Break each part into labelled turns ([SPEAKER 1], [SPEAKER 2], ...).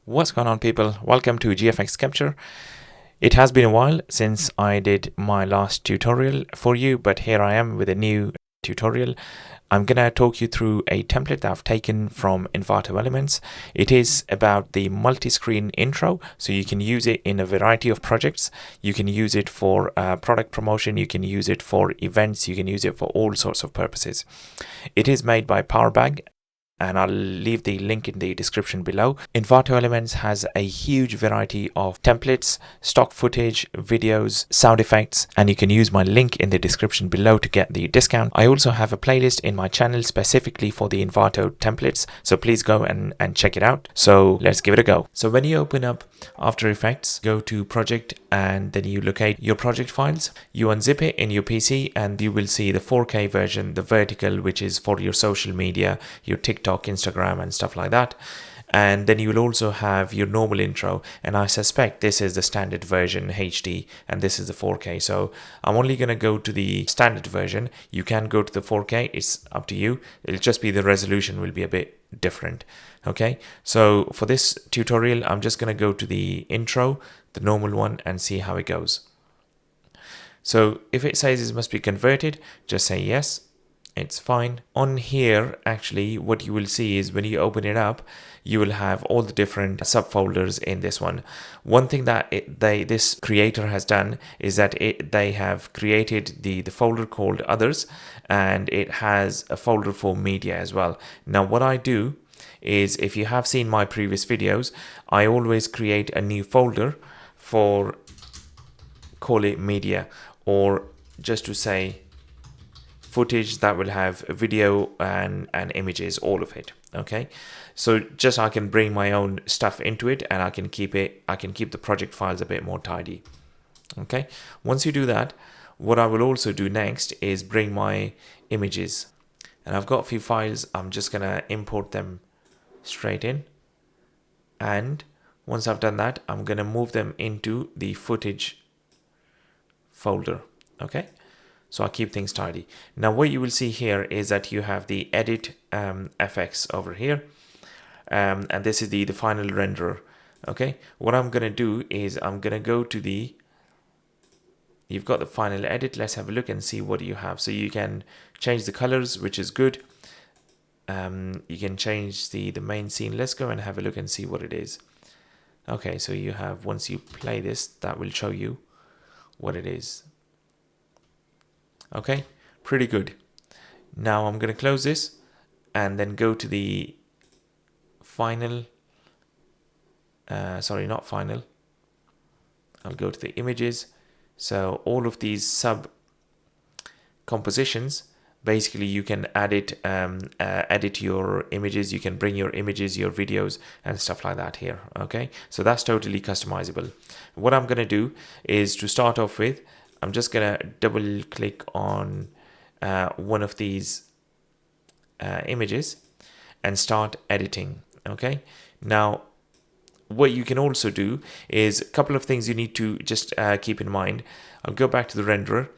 [SPEAKER 1] What's going on, people? Welcome to GFX Kapture. It has been a while since I did my last tutorial for you, but here I am with a new tutorial. I'm gonna talk you through a template that I've taken from Envato Elements. It is about the multi-screen intro, so you can use it in a variety of projects. You can use it for product promotion, you can use it for events, you can use it for all sorts of purposes. It is made by Powerbag, and I'll leave the link in the description below. Envato Elements has a huge variety of templates, stock footage, videos, sound effects, and you can use my link in the description below to get the discount. I also have a playlist in my channel specifically for the Envato templates, so please go and check it out. So let's give it a go. So when you open up After Effects, go to Project, and then you locate your project files. You unzip it in your PC and you will see the 4K version, the vertical, which is for your social media, your TikTok, Instagram and stuff like that. And then you will also have your normal intro, and I suspect this is the standard version HD and this is the 4K. So I'm only going to go to the standard version. You can go to the 4K, it's up to you. It'll just be the resolution will be a bit different. Okay, so for this tutorial I'm just going to go to the intro, the normal one, and see how it goes. So if it says it must be converted, just say yes. It's fine. On here, actually, what you will see is when you open it up, you will have all the different subfolders in this one. One thing that this creator has done is that they have created the folder called Others, and it has a folder for media as well. Now, what I do is, if you have seen my previous videos, I always create a new folder for, call it media, or just to say footage that will have video and images, all of it. Okay, so just I can bring my own stuff into it, and I can keep the project files a bit more tidy. Okay, once you do that, what I will also do next is bring my images, and I've got a few files. I'm just gonna import them straight in, and once I've done that, I'm gonna move them into the footage folder. Okay, so I keep things tidy. Now what you will see here is that you have the edit FX over here, and this is the final renderer. Okay, what I'm gonna do is I'm gonna go to the, you've got the final edit. Let's have a look and see what you have. So you can change the colors, which is good. You can change the main scene. Let's go and have a look and see what it is. Okay, so you have, once you play this, that will show you what it is. Okay, pretty good. Now I'm going to close this and then go to the final, sorry, not final. I'll go to the images. So all of these sub compositions, basically you can edit your images, you can bring your images, your videos and stuff like that here. Okay, so that's totally customizable. What I'm going to do is, to start off with, I'm just going to double click on one of these images and start editing. Okay, now what you can also do is a couple of things you need to just keep in mind. I'll go back to the renderer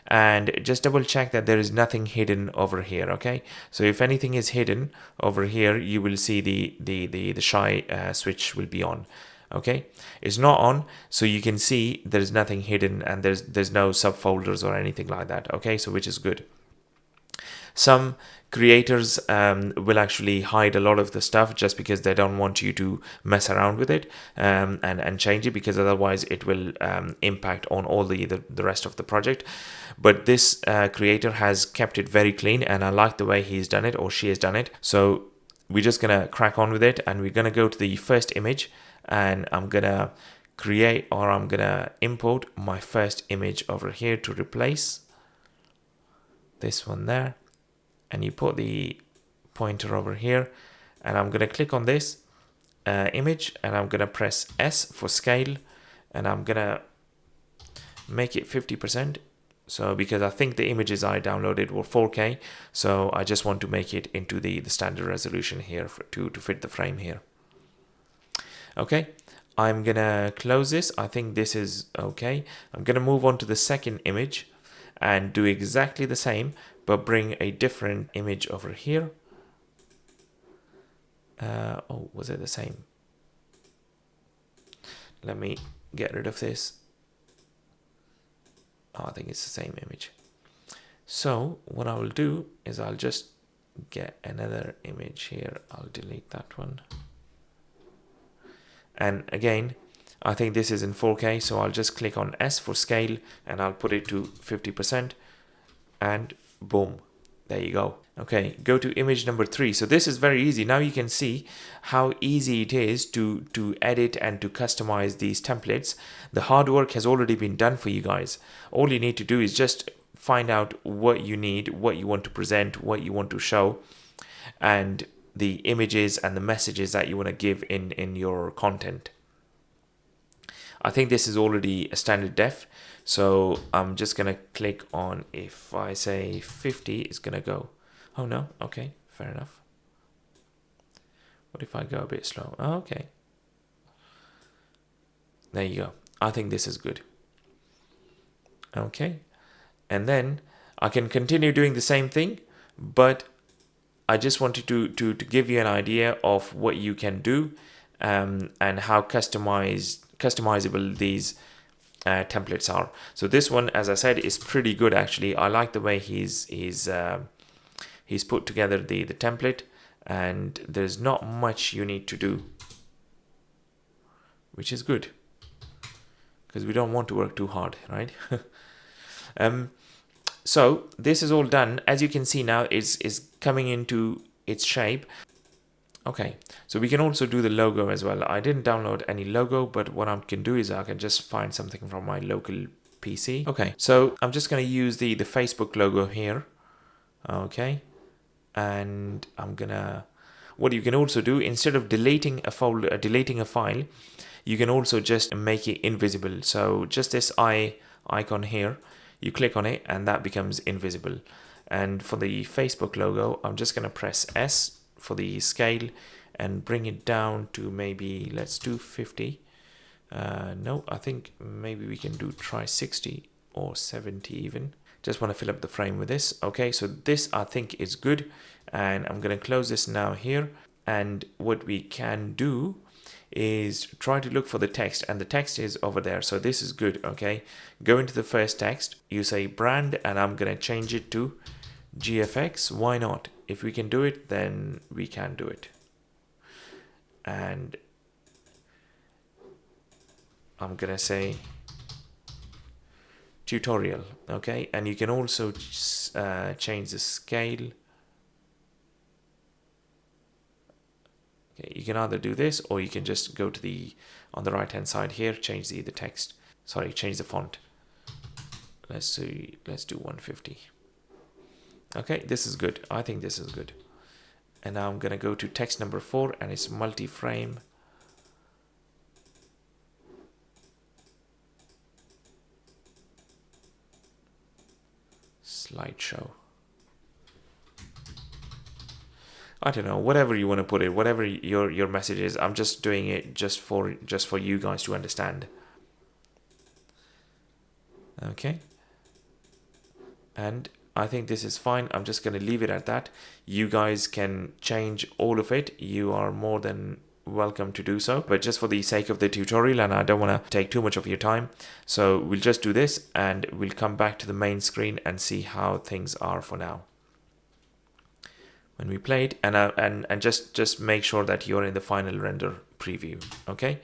[SPEAKER 1] and just double check that there is nothing hidden over here. Okay, so if anything is hidden over here, you will see the shy switch will be on. Okay, it's not on, so you can see there's nothing hidden and there's no subfolders or anything like that. Okay, so which is good. Some creators will actually hide a lot of the stuff just because they don't want you to mess around with it and change it, because otherwise it will impact on all the rest of the project. But this creator has kept it very clean, and I like the way he's done it, or she has done it. So we're just gonna crack on with it, and we're gonna go to the first image, and I'm gonna create, or I'm gonna import my first image over here to replace this one there. And you put the pointer over here, and I'm gonna click on this image, and I'm gonna press S for scale, and I'm gonna make it 50%. So because I think the images I downloaded were 4K, so I just want to make it into the standard resolution here to fit the frame here. Okay, I'm gonna close this. I think this is okay. I'm gonna move on to the second image and do exactly the same, but bring a different image over here. Oh, was it the same? let me get rid of this. Oh, I think it's the same image. So what I will do is I'll just get another image here. I'll delete that one. And again, I think this is in 4K, so I'll just click on S for scale and I'll put it to 50% and boom, there you go. Okay, go to image number 3. So this is very easy. Now you can see how easy it is to edit and to customize these templates. The hard work has already been done for you guys. All you need to do is just find out what you need, what you want to present, what you want to show, and the images and the messages that you want to give in your content. I think this is already a standard def, so I'm just gonna click on, if I say 50, it's gonna go. Oh no, okay, fair enough. What if I go a bit slow? Oh, okay, there you go. I think this is good. Okay, and then I can continue doing the same thing, but I just wanted to give you an idea of what you can do and how customizable these templates are. So this one, as I said, is pretty good actually. I like the way he's put together the template, and there's not much you need to do, which is good because we don't want to work too hard, right? So this is all done. As you can see now, is coming into its shape. Okay, so we can also do the logo as well. I didn't download any logo, but what I can do is I can just find something from my local PC. Okay, so I'm just going to use the Facebook logo here. Okay, and I'm gonna, what you can also do, instead of deleting a folder, deleting a file, you can also just make it invisible. So just this icon here, you click on it and that becomes invisible. And for the Facebook logo, I'm just going to press S for the scale and bring it down to maybe, let's do 50. No, I think maybe we can try 60 or 70 even. Just want to fill up the frame with this. Okay, so this I think is good, and I'm going to close this now here. And what we can do is try to look for the text, and the text is over there, so this is good. Okay, go into the first text, you say brand, and I'm going to change it to GFX. Why not? If we can do it, then we can do it. And I'm gonna say tutorial. Okay, and you can also change the scale. Okay, you can either do this, or you can just go to the, on the right hand side here, change the text. Sorry, change the font. Let's see, let's do 150. Okay, this is good. I think this is good. And now I'm gonna go to text number 4, and it's multi-frame. Slideshow. I don't know, whatever you want to put it, whatever your message is. I'm just doing it just for you guys to understand. Okay, and I think this is fine. I'm just going to leave it at that. You guys can change all of it. You are more than welcome to do so, but just for the sake of the tutorial, and I don't want to take too much of your time, so we'll just do this and we'll come back to the main screen and see how things are for now. When we play it, and just make sure that you're in the final render preview. Okay,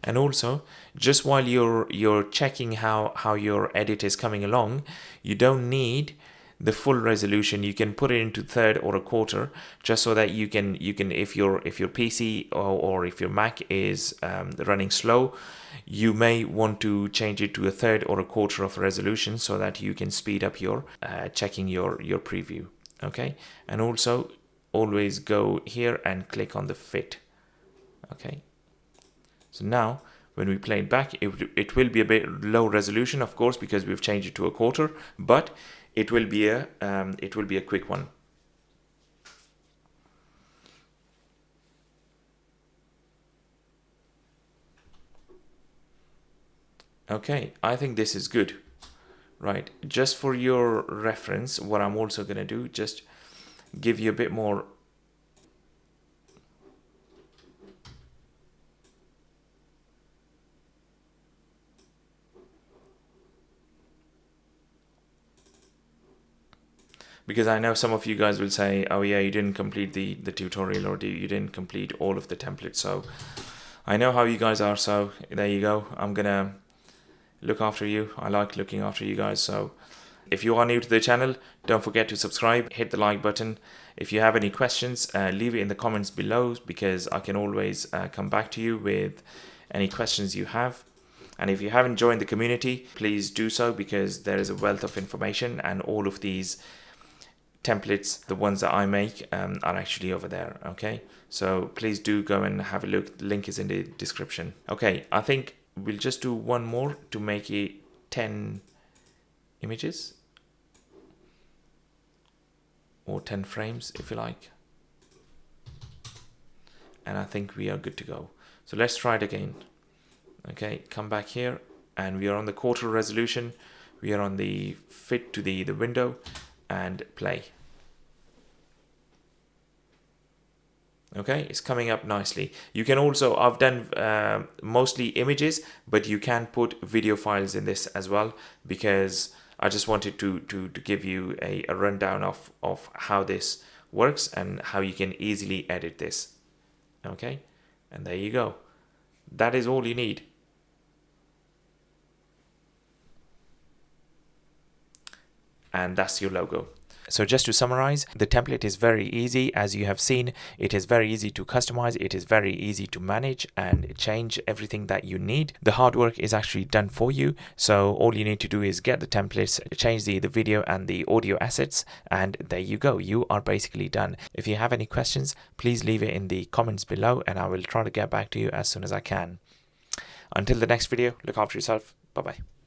[SPEAKER 1] and also, just while you're checking how your edit is coming along, you don't need the full resolution. You can put it into third or a quarter, just so that you can if your PC or if your Mac is running slow, you may want to change it to a third or a quarter of resolution, so that you can speed up your checking your preview. Okay, and also always go here and click on the fit. Okay, so now when we play it back, it will be a bit low resolution, of course, because we've changed it to a quarter, but it will be a quick one. Okay, I think this is good. Right, just for your reference, what I'm also going to do, just give you a bit more because I know some of you guys will say, oh yeah, you didn't complete the tutorial, or you didn't complete all of the templates. So I know how you guys are, so there you go. I'm gonna look after you. I like looking after you guys. So if you are new to the channel, don't forget to subscribe, hit the like button. If you have any questions, leave it in the comments below, because I can always come back to you with any questions you have. And if you haven't joined the community, please do so, because there is a wealth of information, and all of these templates, the ones that I make, are actually over there. Okay, so please do go and have a look. The link is in the description. Okay, I think we'll just do one more to make it 10 images, or 10 frames if you like, and I think we are good to go. So let's try it again. Okay, come back here, and we are on the quarter resolution. We are on the fit to the window, and play. Okay, it's coming up nicely. You can also, I've done mostly images, but you can put video files in this as well, because I just wanted to give you a rundown of how this works and how you can easily edit this. Okay, and there you go. That is all you need. And that's your logo. So just to summarize, the template is very easy. As you have seen, it is very easy to customize. It is very easy to manage and change everything that you need. The hard work is actually done for you. So all you need to do is get the templates, change the video and the audio assets, and there you go. You are basically done. If you have any questions, please leave it in the comments below, and I will try to get back to you as soon as I can. Until the next video, look after yourself. Bye-bye.